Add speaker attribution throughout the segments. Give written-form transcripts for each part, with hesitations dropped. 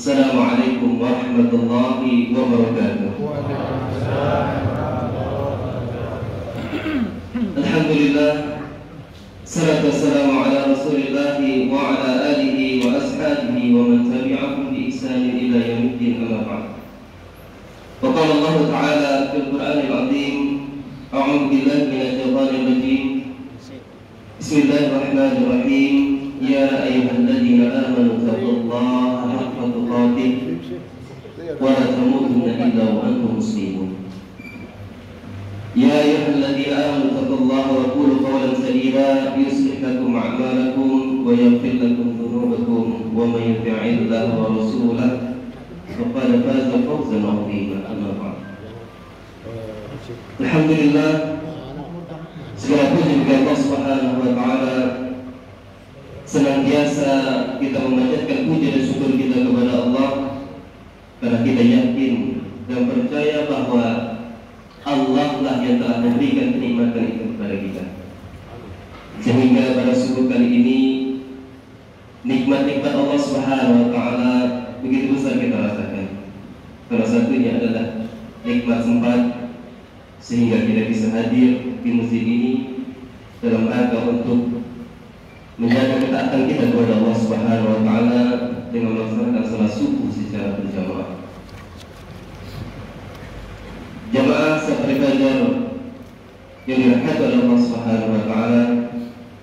Speaker 1: Assalamualaikum warahmatullahi wabarakatuh. Alhamdulillah, salatu wassalamu ala Rasulillah wa ala alihi wa ashabihi wa man tabi'ahum bi ihsanin ila yaumiddin, amma ba'd. Wa qala Allah ta'ala fil Qur'anil 'azim, a'udzu billahi minasy syaithanir rajim. Bismillahirrahmanirrahim. Ya ayyuhalladzina amanu taqullaha haqqa tuqatih wa la tamutunna illa wa antum muslimun. Ya ayyuhalladzina amanu taqullaha wa qulu qawlan sadida yuslih lakum a'malakum wa yaghfir lakum dhunubakum wa may yuti'illaha wa rasulahu faqad faza fawzan 'azima. Amma ba'd. Alhamdulillah, segala puji bagi Allah Subhanahu wa taala. Senantiasa kita memanjatkan puji dan syukur kita kepada Allah, karena kita yakin dan percaya bahwa Allah lah yang telah memberikan kenikmatan itu kepada kita. Sehingga pada subuh kali ini nikmat-nikmat Allah Subhanahu wa taala begitu besar kita rasakan. Salah satunya adalah nikmat sempat sehingga kita bisa hadir di masjid ini dalam rangka untuk menjaga ketaatan kita kepada Allah Subhanahu wa taala dengan melaksanakan salat subuh secara berjamaah. Jamaah salat fajar yang dirahmati oleh Allah Subhanahu wa taala.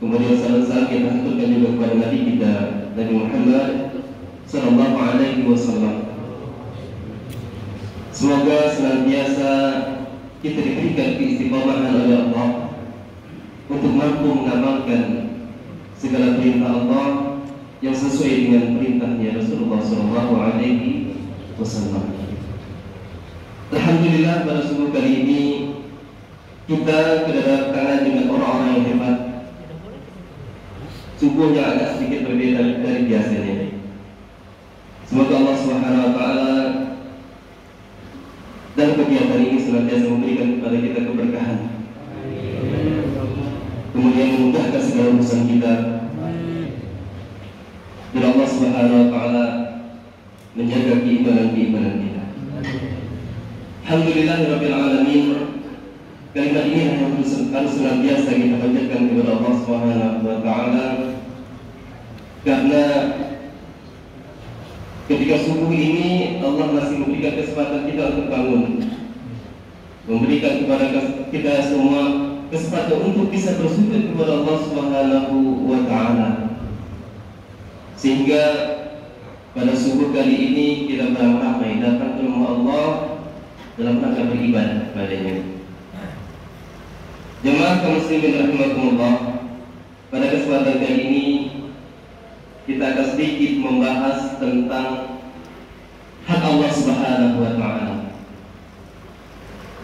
Speaker 1: Kemudian salam kita haturkan juga kepada Nabi kita Nabi Muhammad sallallahu alaihi wasallam. Semoga senantiasa kita diberikan keistiqomahan oleh Allah untuk mampu mengamalkan segala perintah Allah yang sesuai dengan perintahnya Rasulullah sallallahu alaihi wasallam. Alhamdulillah, pada subuh kali ini kita kedatangan dengan orang-orang yang hebat. Subuhnya agak sedikit berbeda dari biasanya. Semoga Allah Subhanahu wa taala dan kegiatan ini senantiasa memberikan kepada kita keberkahan. Kemudian memudahkan segala urusan kita. Dan Allah Subhanahu wa taala menjaga keimanan kita. Alhamdulillahirabbil alamin. Kalimat ini harus senantiasa kita panjatkan kepada Allah Subhanahu wa taala, karena ketika subuh ini Allah masih memberikan kesempatan kita untuk bangun, memberikan kepada kita semua kesempatan untuk bisa bersujud kepada Allah Subhanahu wa taala. Sehingga pada subuh kali ini kita beramai-ramai datang ke rumah Allah dalam rangka beribadah kepadanya. Jemaah kaum muslimin rahimakumullah, pada kesempatan kali ini kita akan sedikit membahas tentang hak Allah Subhanahu wa taala.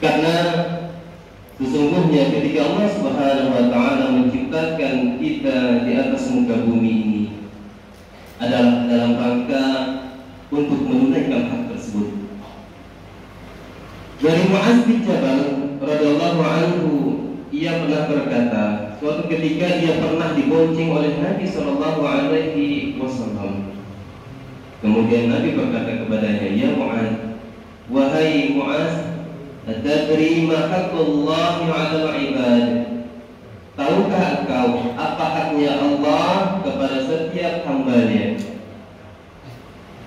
Speaker 1: Karena sesungguhnya ketika Allah Subhanahu wa taala menciptakan kita di atas muka bumi ini adalah dalam rangka untuk menunaikan hak tersebut. Dari Mu'adz bin Jabal radhiyallahu anhu, ia pernah berkata, suatu ketika dia pernah dibonceng oleh Nabi sallallahu alaihi wasallam. Kemudian Nabi berkata kepadanya, "Ya Mu'adz, wahai Mu'adz, atadri ma haqqullahi 'alal 'ibad?" Tahukah engkau apa haknya Allah kepada setiap hamba-Nya?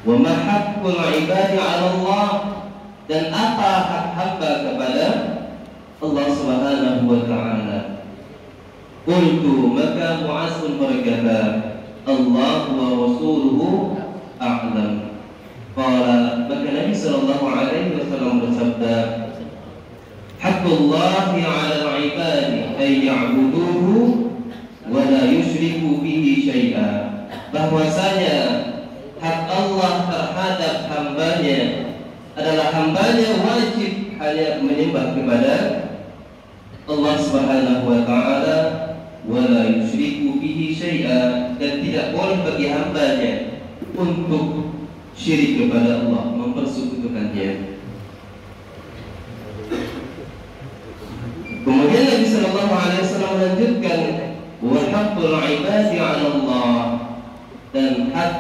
Speaker 1: Wa ma haqqul 'ibadi 'ala Allah, dan apa hak hamba kepada Allah Subhanahu wa taala? Qultu, maka Mu'adz berkata, Allah wa rasuluhu a'lam. Qala, maka Nabi sallallahu alaihi wasallam bersabda, Haqqullahi 'alal 'ibadi ay ya'buduhu wa la yusyriku bihi syai'a. Bahwasanya hak Allah terhadap hambanya adalah hambanya wajib hanya menyembah kepada Allah Subhanahu wa taala, wa la yusyriku bihi syai'a, dan tidak boleh bagi hambanya untuk syirik kepada Allah, mempersekutukannya. Kemudian Nabi sallallahu alaihi wasallam melanjutkan, wa haqqul 'ibadi 'ala Allah, dan hak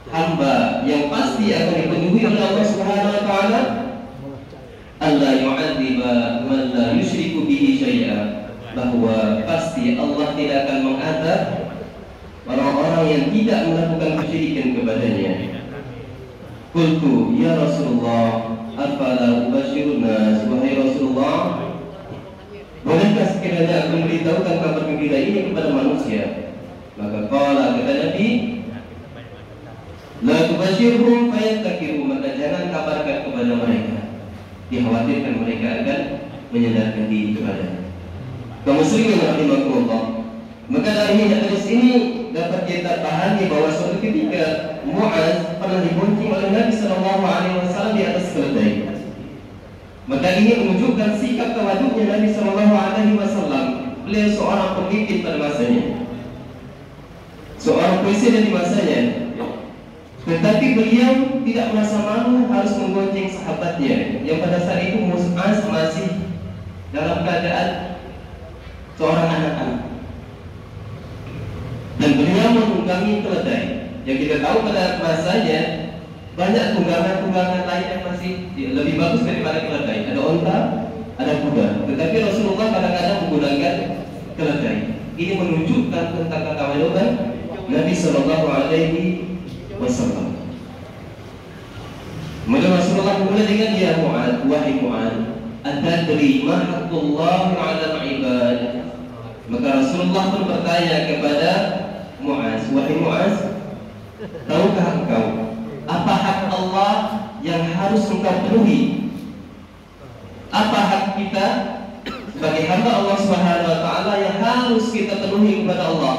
Speaker 1: hamba yang pasti pasti akan dipenuhi oleh Allah Subhanahu wa taala, alla yu'adziba man la yusyriku bihi syai'a, bahwa pasti Allah tidak akan mengadab orang-orang yang tidak melakukan kesyirikan kepadanya. Qultu ya Rasulullah, afala ubashirun nas, wahai Rasulullah, bolehkah sekiranya aku memberitahukan kabar gembira ini kepada manusia? Maka qala, kata Nabi, la tubashirhum fayattakiru, maka jangan kabarkan kepada mereka, dikhawatirkan mereka akan menyandarkan diri kepada kaum muslimin rahimakumullah. Maka dari hadis ini dapat kita pahami bahwa suatu ketika Mu'adz pernah dibonceng oleh Nabi Sallallahu Alaihi Wasallam di atas keledai. Maka ini menunjukkan sikap tawaduknya Nabi Sallallahu Alaihi Wasallam. Beliau seorang pemimpin pada masanya, seorang presiden di masanya, tetapi beliau tidak merasa malu harus menggonceng sahabatnya yang pada saat itu Mu'adz masih dalam keadaan seorang anak-anak, dan beliau menunggangi keledai. Yang kita tahu pada masanya banyak tunggangan-tunggangan lain yang masih lebih bagus daripada keledai. Ada onta, ada kuda, tetapi Rasulullah kadang-kadang menggunakan keledai. Ini menunjukkan tentang ketawaduan Nabi Sallallahu Alaihi Wasallam. Kemudian Rasulullah mulai dengan, ya Mu'adz, wahai Mu'adz, atadri ma haqqullah 'alal 'ibad. Maka Rasulullah pun bertanya kepada Mu'adz, wahai Mu'adz, tahukah engkau apa hak Allah yang harus engkau penuhi? Apa hak kita sebagai hamba Allah Subhanahu wa taala yang harus kita penuhi kepada Allah?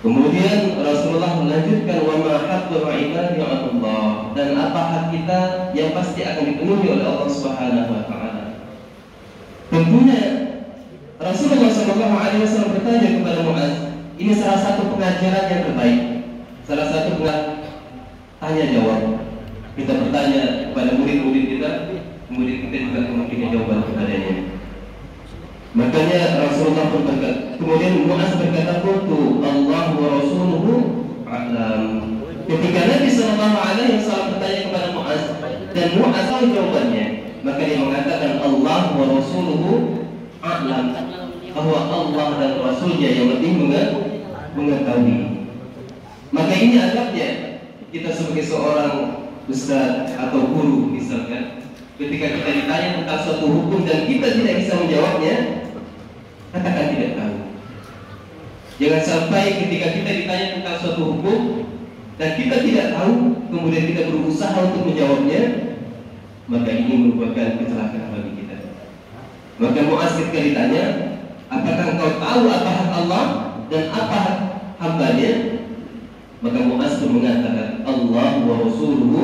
Speaker 1: Kemudian Rasulullah melanjutkan, wa ma haqqul 'ibadi 'ala Allah, dan apa hak kita yang pasti akan dipenuhi oleh Allah Subhanahu wa taala. Tentunya Rasulullah Shallallahu Alaihi Wasallam bertanya kepada Mu'adz. Ini salah satu pengajaran yang terbaik, salah satu tanya jawab. Kita bertanya kepada murid-murid kita, kemudian kita juga memberikan jawaban kepadanya. Makanya Rasulullah pun berkata, kemudian Mu'adz berkata, qultu Allah wa rasuluhu a'lam. Ketika Nabi Sallallahu Alaihi Wasallam bertanya kepada Mu'adz dan Mu'adz tahu jawabannya, maka dia mengatakan Allah wa rasuluhu a'lam, bahwa Allah dan Rasulnya yang lebih mengetahui. Maka ini adabnya kita sebagai seorang ustaz atau guru misalkan, ketika kita ditanya tentang suatu hukum dan kita tidak bisa menjawabnya, katakan tidak tahu. Jangan sampai ketika kita ditanya tentang suatu hukum dan kita tidak tahu, kemudian kita berusaha untuk menjawabnya, maka ini merupakan kecelakaan bagi kita. Maka Mu'adz ketika ditanya, apakah engkau tahu apa hak Allah dan apa hak hambanya? Maka Mu'adz pun mengatakan, Allah wa rasuluhu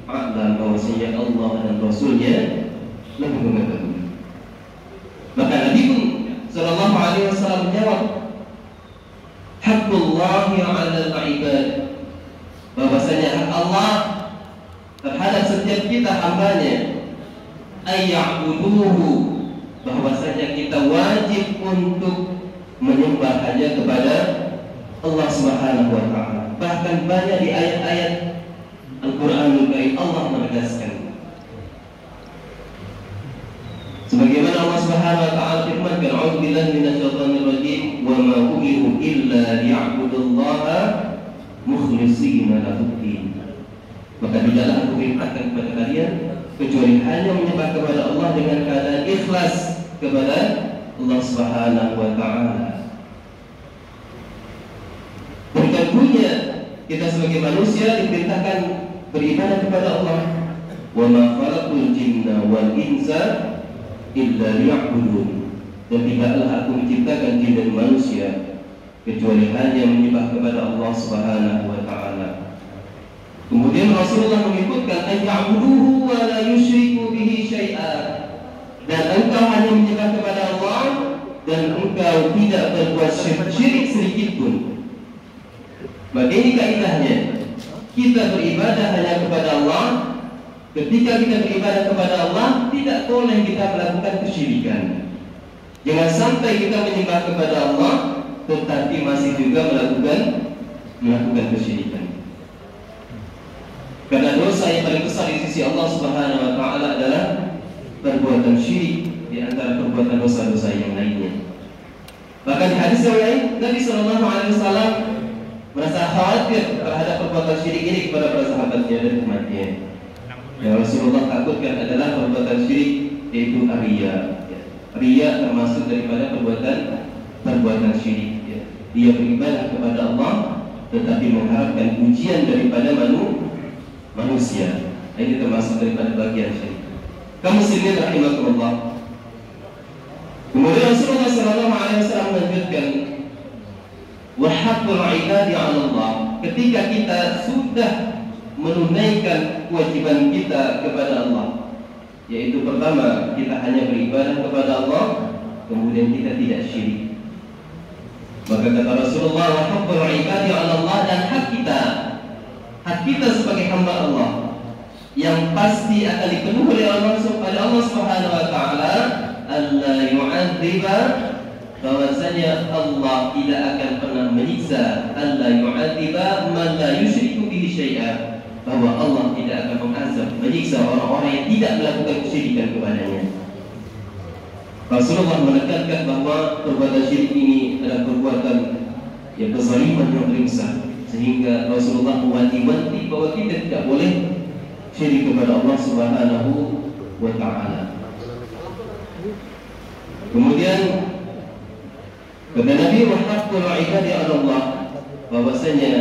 Speaker 1: a'lam, bahwasanya Allah dan Rasulnya lebih mengetahui. Maka Nabi pun Sallallahu Alaihi Wasallam menjawab, Haqqullahi 'alal 'ibad, bahwasanya hak Allah terhadap setiap kita hambanya, ayya'buduhu, bahwasanya kita wajib untuk menyembah hanya kepada Allah Subhanahu wa taala. Bahkan banyak di ayat-ayat Al-Qur'anul Karim Allah menegaskan. Sebagaimana Allah Subhanahu wa taala firmankan, "A'udzu billahi minasyaitonir rajim, wa ma umiru illa liya'budullaha mukhlishina lahu-d-din." Maka tidaklah aku perintahkan kepada kalian kecuali hanya menyembah kepada Allah dengan keadaan ikhlas kepada Allah Subhanahu wa taala. Dan tentunya kita sebagai manusia diperintahkan beribadah kepada Allah. Wa ma khalaqul jinna wal insa illa liya'budun. Dan tidaklah aku menciptakan jin dan manusia kecuali hanya menyembah kepada Allah Subhanahu wa taala. Kemudian Rasulullah menyebutkan, ayya'buduhu wa la yusyriku bihi syai'a, dan engkau hanya menyembah kepada Allah dan engkau tidak berbuat syirik sedikit pun. Maka ini kaidahnya, kita beribadah hanya kepada Allah. Ketika kita beribadah kepada Allah, tidak boleh kita melakukan kesyirikan. Jangan sampai kita menyembah kepada Allah tetapi masih juga melakukan melakukan kesyirikan. Karena dosa yang paling besar di sisi Allah Subhanahu wa taala adalah perbuatan syirik di antara perbuatan dosa-dosa yang lainnya. Bahkan di hadis yang lain, Nabi sallallahu alaihi wasallam merasa khawatir terhadap perbuatan syirik ini kepada para sahabatnya dan umatnya. Yang Rasulullah takutkan adalah perbuatan syirik, yaitu riya. Riya termasuk daripada perbuatan syirik. Dia beribadah kepada Allah tetapi mengharapkan pujian daripada manusia. Ini termasuk daripada bagian syirik. Kaum muslimin rahimakumullah. Kemudian Rasulullah sallallahu alaihi wasallam melanjutkan, wa haqqul ibadi 'ala Allah. Ketika kita sudah menunaikan kewajiban kita kepada Allah, yaitu pertama kita hanya beribadah kepada Allah, kemudian kita tidak syirik. Maka kata Rasulullah, wa haqqul ibadi 'ala Allah, dan hak kita sebagai hamba Allah yang pasti akan dipenuhi oleh Allah Subhanahu wa taala, alla yu'adziba, bahwasanya Allah tidak akan pernah menyiksa, alla yu'adziba man la yusyriku bihi syai'a, bahwa Allah tidak akan mengazab, menyiksa orang-orang yang tidak melakukan kesyirikan kepadanya. Rasulullah menekankan bahwa perbuatan syirik ini adalah perbuatan yang kezaliman yang paling besar, sehingga Rasulullah mewanti-wanti bahwa kita tidak boleh syirik kepada Allah Subhanahu wa taala. Kemudian kata Nabi, wa haqqul ibadi 'ala Allah, bahwasanya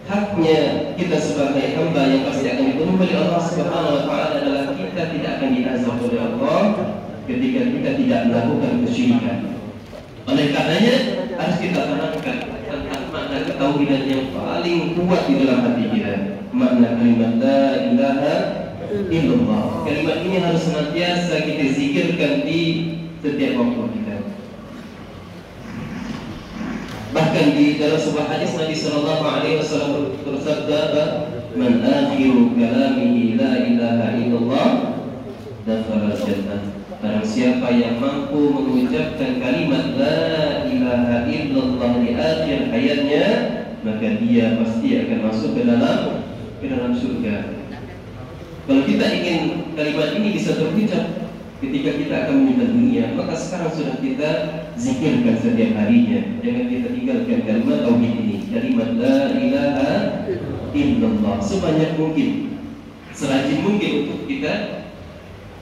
Speaker 1: haknya kita sebagai hamba yang pasti akan dipenuhi oleh Allah Subhanahu wa taala adalah kita tidak akan diazab oleh Allah ketika kita tidak melakukan kesyirikan. Oleh karenanya harus kita tanamkan tentang makna ketauhidan yang paling kuat di dalam hati kita, makna kalimat la ilaha illallah. Kalimat ini harus senantiasa kita zikirkan di setiap waktu kita. Bahkan di dalam sebuah hadis Nabi sallallahu alaihi wasallam bersabda, "Man akhiru kalamihi la ilaha illallah dakhala jannah." Barang siapa yang mampu mengucapkan kalimat la ilaha illallah di akhir hayatnya, maka dia pasti akan masuk ke dalam surga. Kalau kita ingin kalimat ini bisa terucap ketika kita akan meninggal dunia, maka sekarang sudah kita zikirkan setiap harinya. Jangan kita tinggalkan kalimat tauhid ini, kalimat la ilaha illallah sebanyak mungkin, serajin mungkin untuk kita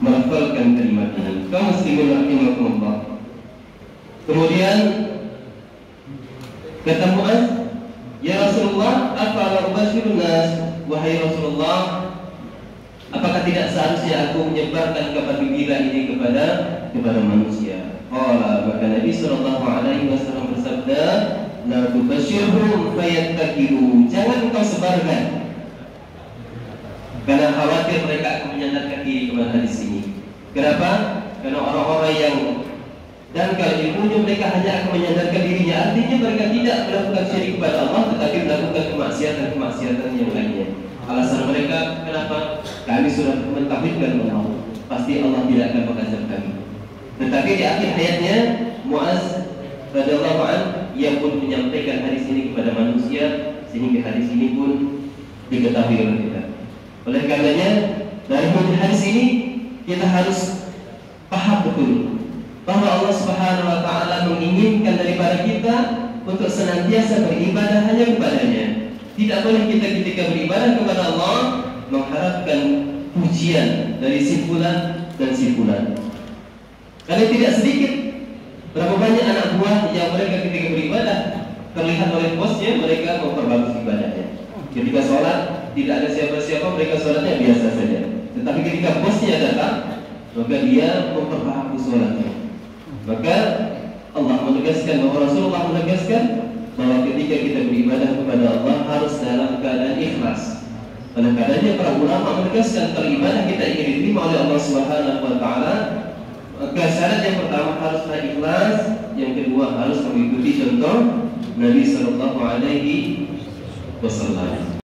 Speaker 1: melafalkan kalimat ini. Kaum muslimin rahimakumullah. Kemudian kata Mu'adz, ya Rasulullah, afala ubashirun nas, wahai Rasulullah, apakah tidak seharusnya aku menyebarkan kabar gembira ini kepada manusia? Maka Nabi sallallahu alaihi wasallam bersabda, la tubashirhum fayattakilu, jangan engkau sebarkan, karena khawatir mereka akan menyandarkan diri kepada hadis ini. Kenapa? Karena orang-orang yang dangkal ilmunya, mereka hanya akan menyandarkan dirinya, artinya mereka tidak melakukan syirik kepada Allah, tetapi melakukan kemaksiatan yang lainnya. Alasan mereka, kenapa? Kami sudah mentauhidkan Allah, pasti Allah tidak akan mengazab kami. Tetapi di akhir hayatnya Mu'adz radhiyallahu anhu, ia pun menyampaikan hadis ini kepada manusia, sehingga hadis ini pun diketahui oleh kita. Oleh karenanya dari hadis ini kita harus paham betul bahwa Allah Subhanahu wa taala menginginkan daripada kita untuk senantiasa beribadah hanya kepada-Nya. Tidak boleh kita ketika beribadah kepada Allah mengharapkan pujian dari si fulan dan si fulan. Karena tidak sedikit berapa banyak anak buah yang mereka ketika beribadah terlihat oleh bosnya mereka memperbagus ibadahnya. Ketika sholat tidak ada siapa-siapa, mereka sholatnya biasa saja. Tetapi ketika bosnya datang, maka dia memperbagus sholatnya. Maka Allah menegaskan, bahwa Rasulullah menegaskan bahwa ketika kita beribadah kepada Allah harus dalam keadaan ikhlas. Oleh karenanya para ulama menegaskan kalau ibadah kita ingin diterima oleh Allah Subhanahu wa taala, maka syarat yang pertama haruslah ikhlas, yang kedua harus mengikuti contoh Nabi sallallahu alaihi wasallam.